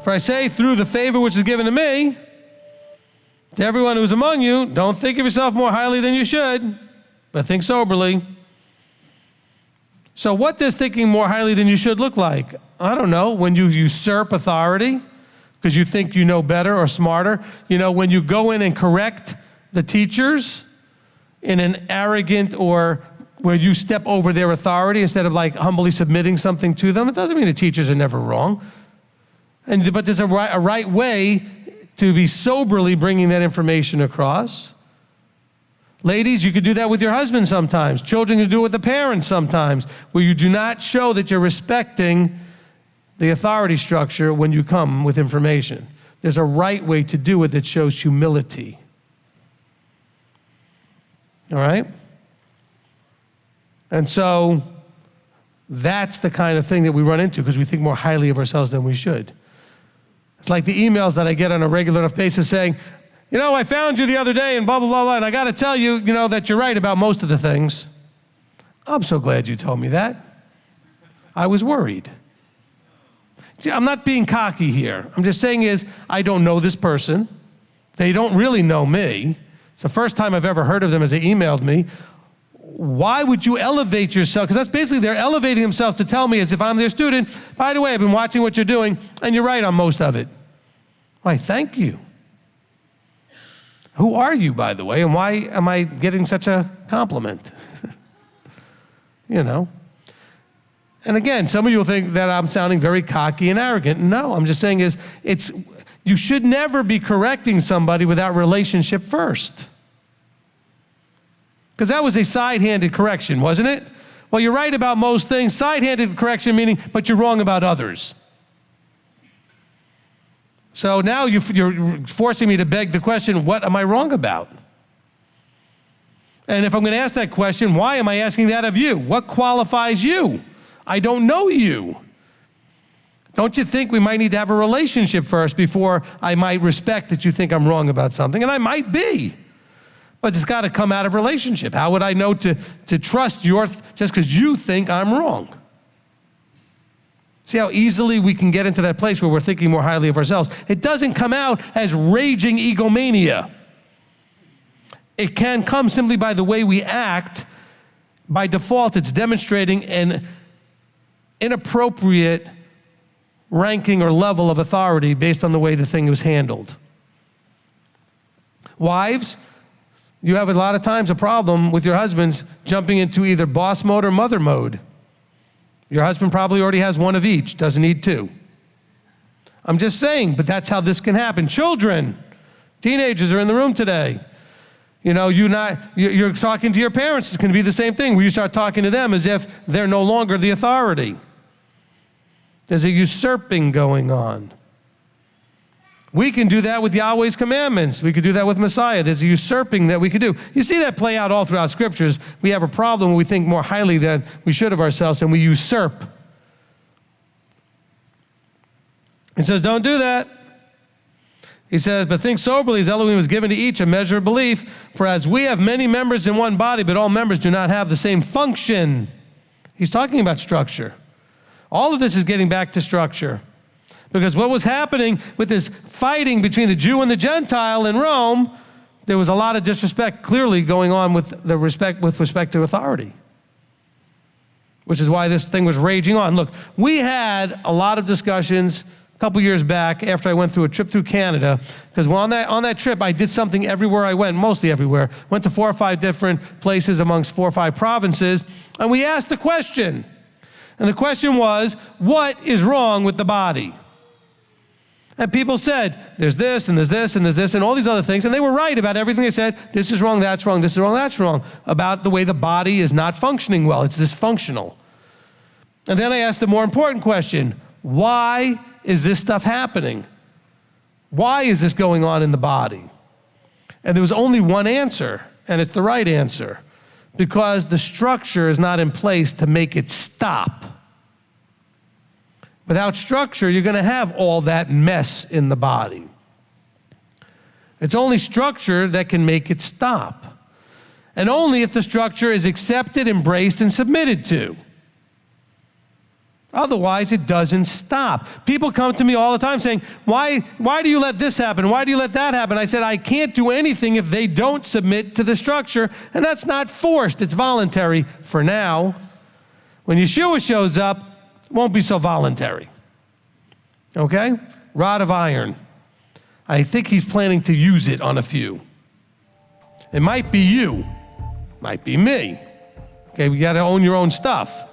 For I say, through the favor which is given to me, to everyone who is among you, don't think of yourself more highly than you should, but think soberly. So what does thinking more highly than you should look like? I don't know, when you usurp authority because you think you know better or smarter. When you go in and correct the teachers in an arrogant or where you step over their authority instead of like humbly submitting something to them. It doesn't mean the teachers are never wrong. But there's a right way to be soberly bringing that information across. Ladies, you could do that with your husband sometimes. Children, you do it with the parents sometimes, where you do not show that you're respecting the authority structure when you come with information. There's a right way to do it that shows humility. All right? And so that's the kind of thing that we run into because we think more highly of ourselves than we should. It's like the emails that I get on a regular enough basis saying, I found you the other day and blah, blah, blah, blah, and I got to tell you, that you're right about most of the things. I'm so glad you told me that. I was worried. See, I'm not being cocky here. I'm just saying I don't know this person. They don't really know me. It's the first time I've ever heard of them as they emailed me. Why would you elevate yourself? Because that's basically they're elevating themselves to tell me as if I'm their student. By the way, I've been watching what you're doing, and you're right on most of it. Why, thank you. Who are you, by the way, and why am I getting such a compliment? And again, some of you will think that I'm sounding very cocky and arrogant. No, I'm just saying you should never be correcting somebody without relationship first. Because that was a side-handed correction, wasn't it? Well, you're right about most things. Side-handed correction meaning, but you're wrong about others. So now you're forcing me to beg the question, what am I wrong about? And if I'm going to ask that question, why am I asking that of you? What qualifies you? I don't know you. Don't you think we might need to have a relationship first before I might respect that you think I'm wrong about something? And I might be. But it's got to come out of relationship. How would I know to trust just because you think I'm wrong? See how easily we can get into that place where we're thinking more highly of ourselves. It doesn't come out as raging egomania. It can come simply by the way we act. By default, it's demonstrating an inappropriate ranking or level of authority based on the way the thing was handled. Wives, you have a lot of times a problem with your husbands jumping into either boss mode or mother mode. Your husband probably already has one of each, doesn't need two. I'm just saying, but that's how this can happen. Children, teenagers are in the room today. You're talking to your parents, it's going to be the same thing where you start talking to them as if they're no longer the authority. There's a usurping going on. We can do that with Yahweh's commandments. We could do that with Messiah. There's a usurping that we could do. You see that play out all throughout scriptures. We have a problem when we think more highly than we should of ourselves and we usurp. He says, don't do that. He says, but think soberly as Elohim has given to each a measure of belief. For as we have many members in one body, but all members do not have the same function. He's talking about structure. All of this is getting back to structure. Because what was happening with this fighting between the Jew and the Gentile in Rome, there was a lot of disrespect clearly going on with respect to authority. Which is why this thing was raging on. Look, we had a lot of discussions a couple years back after I went through a trip through Canada, because on that trip I did something everywhere I went, mostly everywhere. Went to 4 or 5 different places amongst 4 or 5 provinces, and we asked the question. And the question was, what is wrong with the body? And people said, there's this, and there's this, and there's this, and all these other things. And they were right about everything they said. This is wrong, that's wrong, this is wrong, that's wrong. About the way the body is not functioning well. It's dysfunctional. And then I asked the more important question. Why is this stuff happening? Why is this going on in the body? And there was only one answer, and it's the right answer. Because the structure is not in place to make it stop. Without structure, you're going to have all that mess in the body. It's only structure that can make it stop. And only if the structure is accepted, embraced, and submitted to. Otherwise, it doesn't stop. People come to me all the time saying, why do you let this happen? Why do you let that happen? I said, I can't do anything if they don't submit to the structure, and that's not forced. It's voluntary for now. When Yeshua shows up, it won't be so voluntary. Okay? Rod of iron. I think he's planning to use it on a few. It might be you. Might be me. Okay, we got to own your own stuff.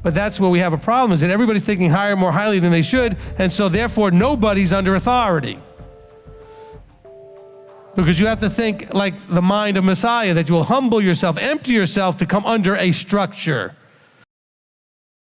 But that's where we have a problem, is that everybody's thinking higher, more highly than they should, and so therefore nobody's under authority. Because you have to think like the mind of Messiah, that you will humble yourself, empty yourself to come under a structure.